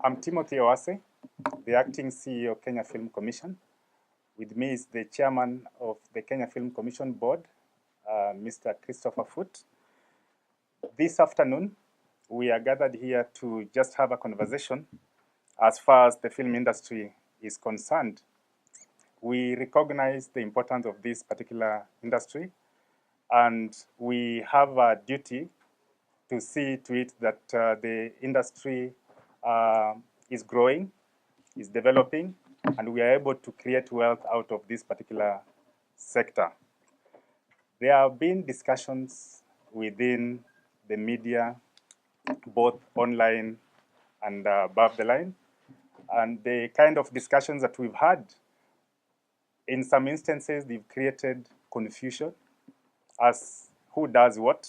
I'm Timothy Owase, the acting CEO of Kenya Film Commission. With me is the chairman of the Kenya Film Commission Board, Mr. Christopher Foot. This afternoon, we are gathered here to just have a conversation as far as the film industry is concerned. We recognize the importance of this particular industry, and we have a duty to see to it that the industry is growing, is developing, and we are able to create wealth out of this particular sector. There have been discussions within the media, both online and above the line, and the kind of discussions that we've had, in some instances, they've created confusion as who does what,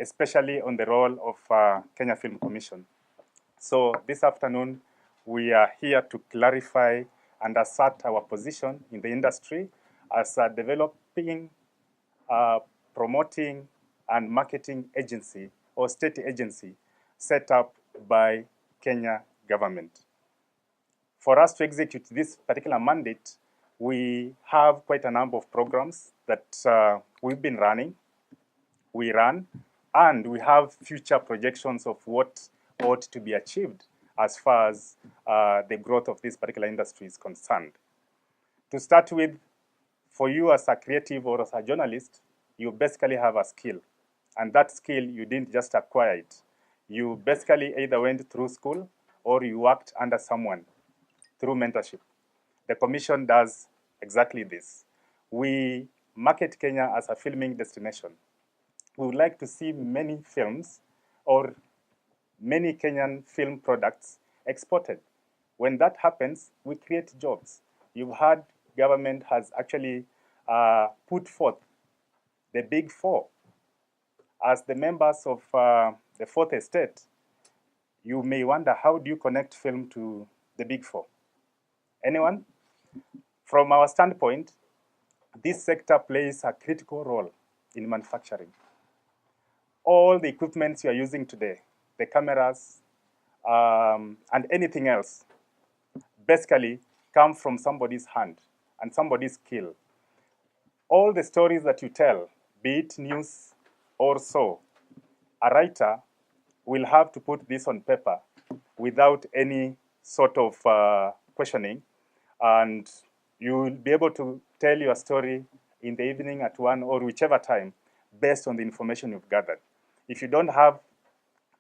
especially on the role of Kenya Film Commission. So this afternoon, we are here to clarify and assert our position in the industry as a developing, promoting, and marketing agency or state agency set up by Kenya government. For us to execute this particular mandate, we have quite a number of programs that we've been running, we run, and we have future projections of what ought to be achieved as far as the growth of this particular industry is concerned. To start with, for you as a creative or as a journalist, you basically have a skill. And that skill, you didn't just acquire it. You basically either went through school or you worked under someone through mentorship. The Commission does exactly this. We market Kenya as a filming destination. We would like to see many films or many Kenyan film products exported. When that happens, we create jobs. You've heard government has actually put forth the Big Four. As the members of the Fourth Estate, you may wonder, how do you connect film to the Big Four? Anyone? From our standpoint, this sector plays a critical role in manufacturing. All the equipment you are using today, the cameras, and anything else, basically come from somebody's hand and somebody's skill. All the stories that you tell, be it news or so, a writer will have to put this on paper without any sort of questioning, and you will be able to tell your story in the evening at 1 or whichever time based on the information you've gathered. If you don't have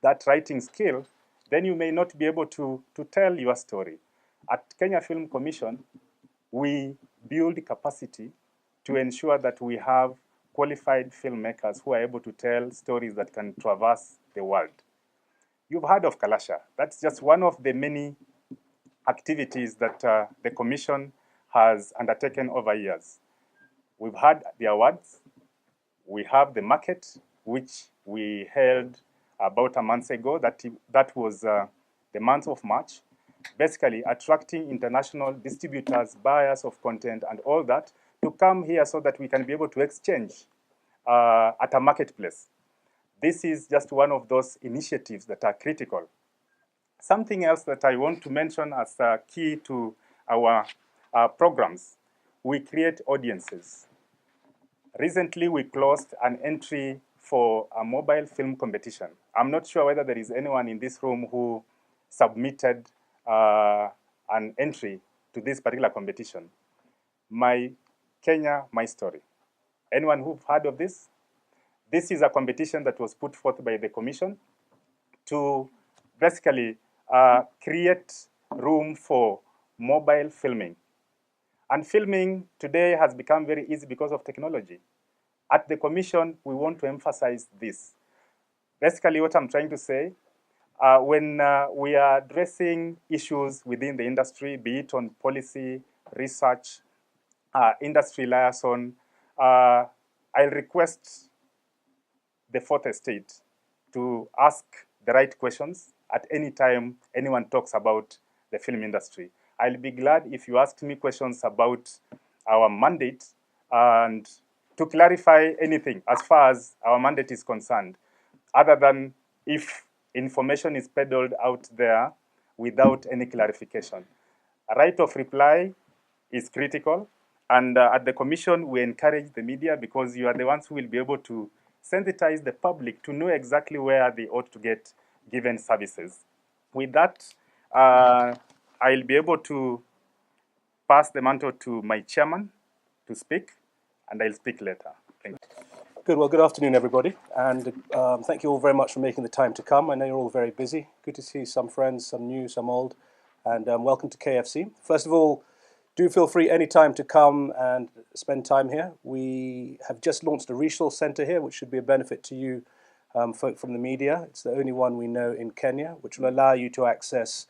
that writing skill, then you may not be able to tell your story. At Kenya Film Commission, we build capacity to ensure that we have qualified filmmakers who are able to tell stories that can traverse the world. You've heard of Kalasha. That's just one of the many activities that the Commission has undertaken over years. We've had the awards. We have the market, which we held about a month ago. That was the month of March, basically attracting international distributors, buyers of content, and all that to come here so that we can be able to exchange at a marketplace. This is just one of those initiatives that are critical. Something else that I want to mention as key to our programs, we create audiences. Recently, we closed an entry for a mobile film competition. I'm not sure whether there is anyone in this room who submitted an entry to this particular competition. My Kenya, My Story. Anyone who've heard of this? This is a competition that was put forth by the Commission to basically create room for mobile filming. And filming today has become very easy because of technology. At the Commission, we want to emphasize this. Basically, what I'm trying to say, when we are addressing issues within the industry, be it on policy, research, industry liaison, I'll request the Fourth Estate to ask the right questions at any time anyone talks about the film industry. I'll be glad if you ask me questions about our mandate and to clarify anything as far as our mandate is concerned, other than if information is peddled out there without any clarification. A right of reply is critical, and at the Commission, we encourage the media because you are the ones who will be able to sensitize the public to know exactly where they ought to get given services. With that, I'll be able to pass the mantle to my chairman to speak, and I'll speak later. Thank you. Good. Well, good afternoon, everybody, and thank you all very much for making the time to come. I know you're all very busy. Good to see some friends, some new, some old, and welcome to KFC. First of all, do feel free anytime to come and spend time here. We have just launched a resource centre here, which should be a benefit to you folk from the media. It's the only one we know in Kenya, which will allow you to access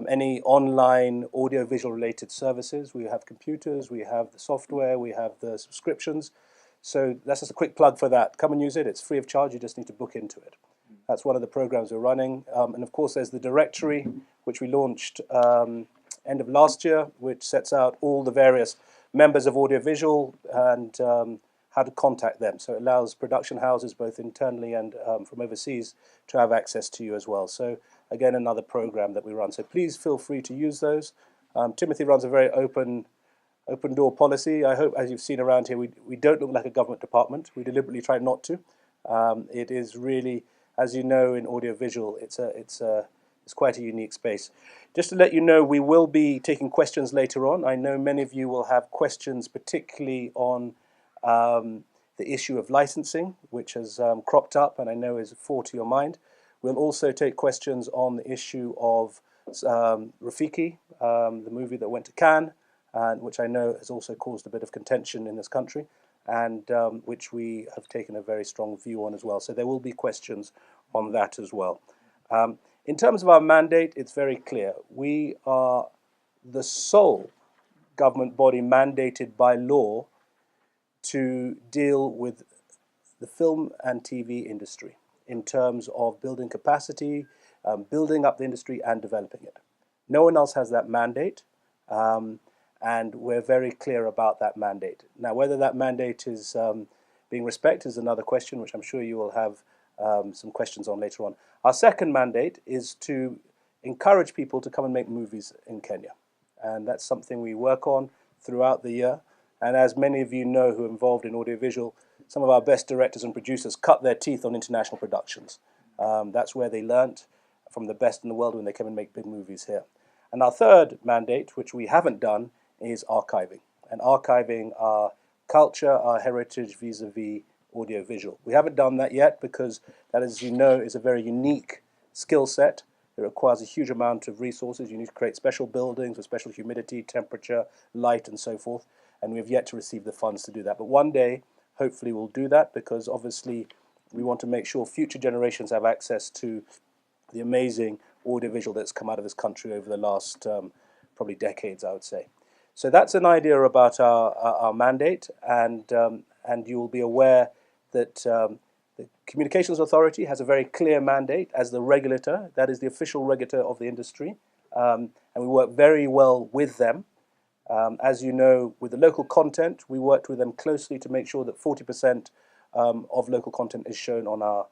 any online audio-visual related services. We have computers, we have the software, we have the subscriptions. So that's just a quick plug for that. Come and use it. It's free of charge. You just need to book into it. That's one of the programs we're running. And of course, there's the directory, which we launched end of last year, which sets out all the various members of audiovisual and how to contact them. So it allows production houses, both internally and from overseas, to have access to you as well. So again, another program that we run. So please feel free to use those. Timothy runs a very open door policy. I hope, as you've seen around here, we don't look like a government department. We deliberately try not to. It is really, as you know, in audiovisual, it's quite a unique space. Just to let you know, we will be taking questions later on. I know many of you will have questions, particularly on the issue of licensing, which has cropped up and I know is fore to your mind. We'll also take questions on the issue of Rafiki, the movie that went to Cannes, and which I know has also caused a bit of contention in this country, and which we have taken a very strong view on as well. So there will be questions on that as well. In terms of our mandate, it's very clear. We are the sole government body mandated by law to deal with the film and TV industry in terms of building capacity, building up the industry and developing it. No one else has that mandate. And we're very clear about that mandate. Now, whether that mandate is being respected is another question, which I'm sure you will have some questions on later on. Our second mandate is to encourage people to come and make movies in Kenya. And that's something we work on throughout the year. And as many of you know who are involved in audiovisual, some of our best directors and producers cut their teeth on international productions. That's where they learnt from the best in the world when they came and make big movies here. And our third mandate, which we haven't done, is archiving, and archiving our culture, our heritage vis-a-vis audiovisual. We haven't done that yet because that, as you know, is a very unique skill set. It requires a huge amount of resources. You need to create special buildings with special humidity, temperature, light, and so forth, and we have yet to receive the funds to do that. But one day, hopefully we'll do that, because obviously we want to make sure future generations have access to the amazing audiovisual that's come out of this country over the last probably decades, I would say. So that's an idea about our mandate, and you will be aware that the Communications Authority has a very clear mandate as the regulator. That is the official regulator of the industry, and we work very well with them. As you know, with the local content, we worked with them closely to make sure that 40% of local content is shown on our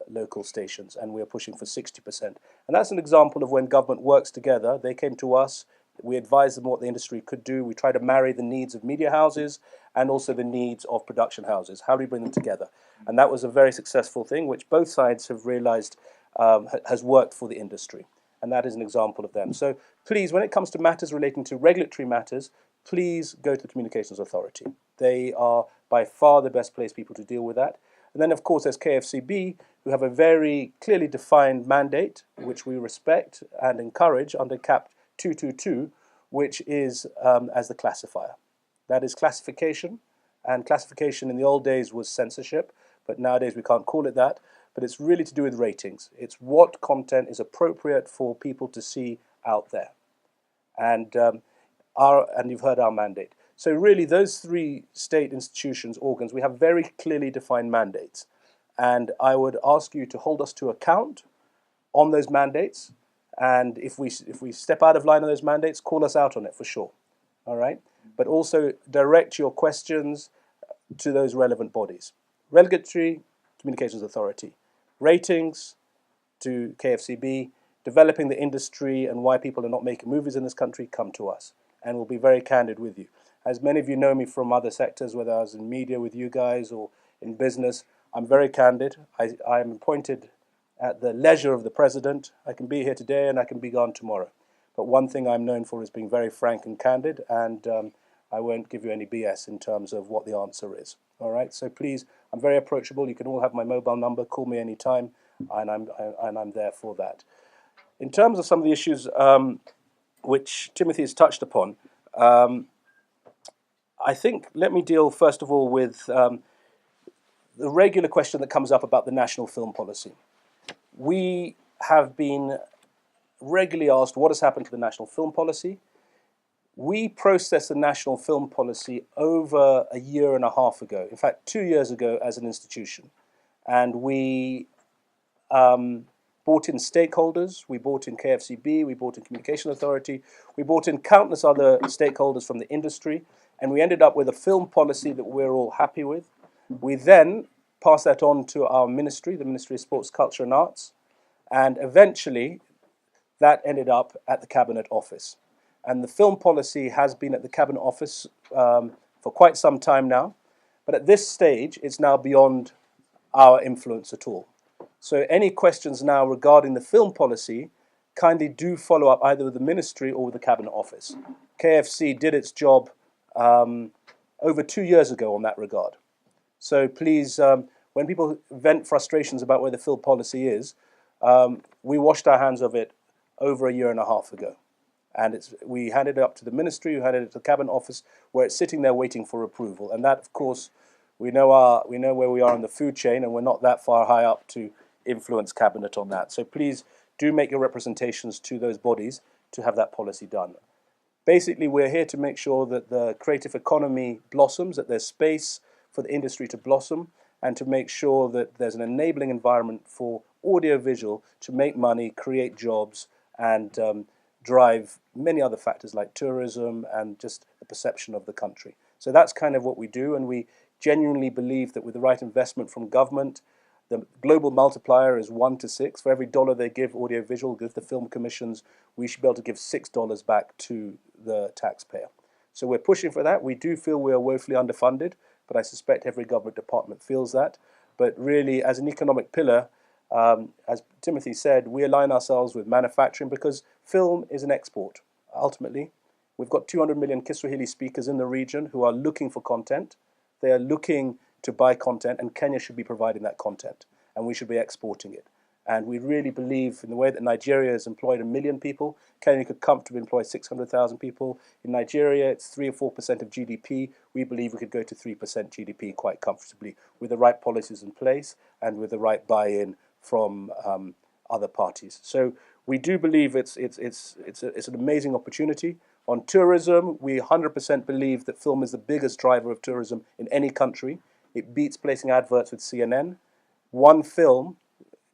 local stations, and we are pushing for 60%. And that's an example of when government works together. They came to us. We advised them what the industry could do. We try to marry the needs of media houses and also the needs of production houses. How do we bring them together? And that was a very successful thing, which both sides have realized has worked for the industry. And that is an example of them. So please, when it comes to matters relating to regulatory matters, please go to the Communications Authority. They are by far the best placed people to deal with that. And then, of course, there's KFCB, who have a very clearly defined mandate, which we respect and encourage under CAP 222, which is as the classifier. That is classification, and classification in the old days was censorship, but nowadays we can't call it that. But it's really to do with ratings. It's what content is appropriate for people to see out there. And you've heard our mandate. So really, those three state institutions, organs, we have very clearly defined mandates. And I would ask you to hold us to account on those mandates. And if we step out of line on those mandates, call us out on it for sure. All right? But also direct your questions to those relevant bodies. Regulatory, Communications Authority. Ratings to KFCB. developing the industry and why people are not making movies in this country, come to us. And we'll be very candid with you. As many of you know me from other sectors, whether I was in media with you guys or in business, I'm very candid. I'm appointed at the leisure of the president. I can be here today and I can be gone tomorrow. But one thing I'm known for is being very frank and candid, and I won't give you any BS in terms of what the answer is. All right, so please, I'm very approachable. You can all have my mobile number. Call me anytime, and I'm there for that. In terms of some of the issues which Timothy has touched upon, I think let me deal first of all with the regular question that comes up about the national film policy. We have been regularly asked what has happened to the national film policy. We processed the national film policy over a year and a half ago, in fact 2 years ago as an institution. And we brought in stakeholders, we brought in KFCB, we brought in Communication Authority, we brought in countless other stakeholders from the industry, and we ended up with a film policy that we're all happy with. We then passed that on to our ministry, the Ministry of Sports, Culture and Arts, and eventually that ended up at the Cabinet Office. And the film policy has been at the Cabinet Office for quite some time now, but at this stage it's now beyond our influence at all. So any questions now regarding the film policy, kindly do follow up either with the ministry or with the Cabinet Office. KFC did its job over 2 years ago on that regard. So please, when people vent frustrations about where the film policy is, we washed our hands of it over a year and a half ago. And we handed it up to the ministry, we handed it to the Cabinet Office, where it's sitting there waiting for approval. And that, of course, we know where we are in the food chain, and we're not that far high up to influence Cabinet on that. So please do make your representations to those bodies to have that policy done. Basically, we're here to make sure that the creative economy blossoms, that there's space for the industry to blossom, and to make sure that there's an enabling environment for audiovisual to make money, create jobs, and drive many other factors like tourism and just the perception of the country. So that's kind of what we do, and we genuinely believe that with the right investment from government, the global multiplier is 1 to 6. For every dollar they give audiovisual, give the film commissions, we should be able to give $6 back to the taxpayer. So we're pushing for that. We do feel we are woefully underfunded, but I suspect every government department feels that. But really, as an economic pillar, as Timothy said, we align ourselves with manufacturing because film is an export. Ultimately, we've got 200 million Kiswahili speakers in the region who are looking for content. They are looking to buy content, and Kenya should be providing that content, and we should be exporting it. And we really believe in the way that Nigeria has employed 1 million people, Kenya could comfortably employ 600,000 people. In Nigeria, it's 3 or 4% of GDP. We believe we could go to 3% GDP quite comfortably with the right policies in place and with the right buy-in from other parties. So we do believe it's an amazing opportunity. On tourism, we 100% believe that film is the biggest driver of tourism in any country. It beats placing adverts with CNN. One film,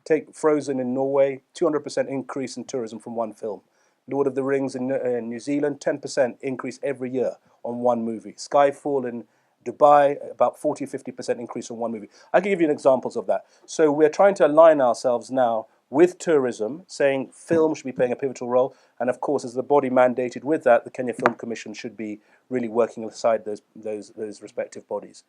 take Frozen in Norway, 200% increase in tourism from one film. Lord of the Rings in New Zealand, 10% increase every year on one movie. Skyfall in Dubai, about 40-50% increase on one movie. I can give you examples of that. So we're trying to align ourselves now with tourism, saying film should be playing a pivotal role. And of course, as the body mandated with that, the Kenya Film Commission should be really working alongside those respective bodies.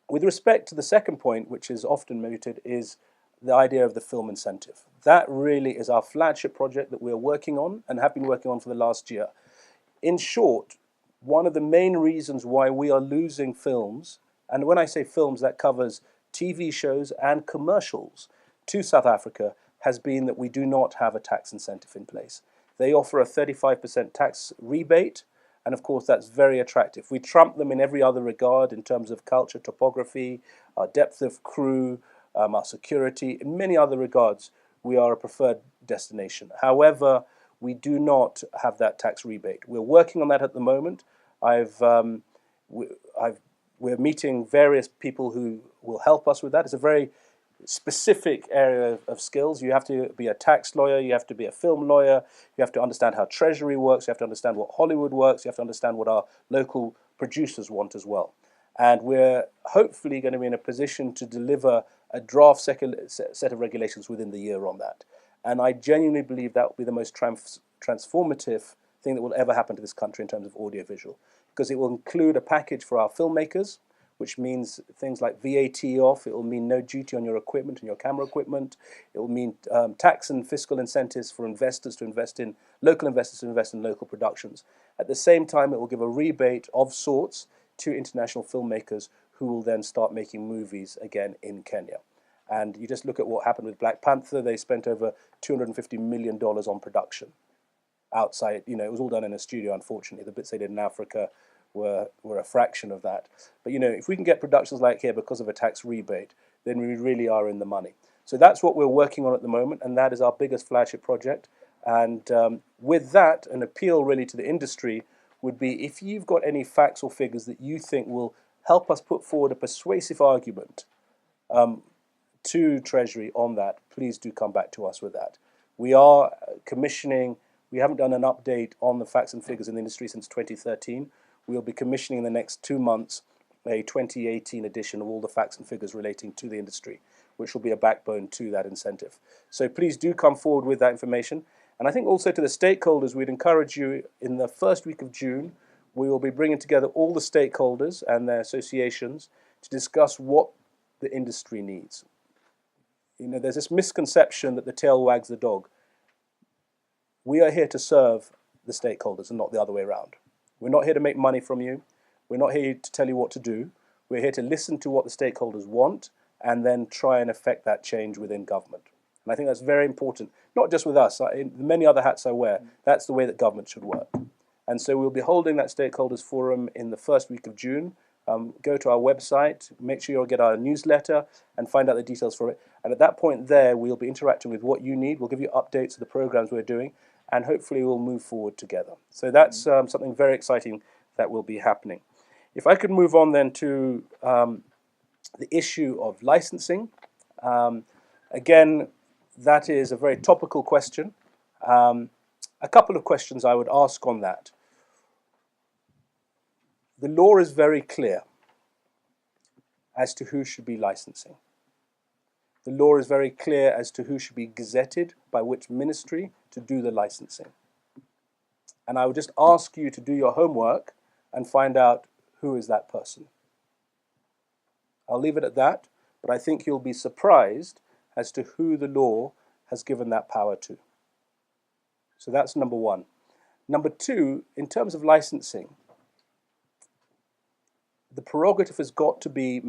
With respect to the second point, which is often mooted, is the idea of the film incentive. That really is our flagship project that we're working on and have been working on for the last year. In short, one of the main reasons why we are losing films, and when I say films, that covers TV shows and commercials to South Africa, has been that we do not have a tax incentive in place. They offer a 35% tax rebate, and of course that's very attractive. We trump them in every other regard in terms of culture, topography, our depth of crew, our security. In many other regards, we are a preferred destination. However, we do not have that tax rebate. We're working on that at the moment. We're meeting various people who will help us with that. It's a very specific area of skills. You have to be a tax lawyer, you have to be a film lawyer, you have to understand how Treasury works, you have to understand what Hollywood works, you have to understand what our local producers want as well. And we're hopefully going to be in a position to deliver a draft set of regulations within the year on that. And I genuinely believe that will be the most transformative thing that will ever happen to this country in terms of audiovisual, because it will include a package for our filmmakers, which means things like VAT off. It will mean no duty on your equipment and your camera equipment. It will mean tax and fiscal incentives for investors to invest in, local investors to invest in local productions. At the same time, it will give a rebate of sorts to international filmmakers who will then start making movies again in Kenya. And you just look at what happened with Black Panther. They spent over $250 million on production outside. You know, it was all done in a studio, unfortunately. The bits they did in Africa were a fraction of that. But, you know, if we can get productions like here because of a tax rebate, then we really are in the money. So that's what we're working on at the moment, and that is our biggest flagship project. And with that, an appeal really to the industry would be, if you've got any facts or figures that you think will help us put forward a persuasive argument to Treasury on that, please do come back to us with that. We are commissioning, we haven't done an update on the facts and figures in the industry since 2013. We'll be commissioning in the next 2 months a 2018 edition of all the facts and figures relating to the industry, which will be a backbone to that incentive. So please do come forward with that information. And I think also to the stakeholders, we'd encourage you, in the first week of June, we will be bringing together all the stakeholders and their associations to discuss what the industry needs. You know, there's this misconception that the tail wags the dog. We are here to serve the stakeholders and not the other way around. We're not here to make money from you. We're not here to tell you what to do. We're here to listen to what the stakeholders want and then try and affect that change within government. And I think that's very important, not just with us. In the many other hats I wear, that's the way that government should work. And so we'll be holding that stakeholders forum in the first week of June. Go to our website, make sure you'll get our newsletter and find out the details for it. And at that point there, we'll be interacting with what you need. We'll give you updates of the programs we're doing, and hopefully we'll move forward together. So that's something very exciting that will be happening. If I could move on then to the issue of licensing. Again, that is a very topical question. A couple of questions I would ask on that. The law is very clear as to who should be licensing. The law is very clear as to who should be gazetted by which ministry to do the licensing. And I would just ask you to do your homework and find out who is that person. I'll leave it at that, but I think you'll be surprised as to who the law has given that power to. So that's number one. Number two, in terms of licensing, the prerogative has got to be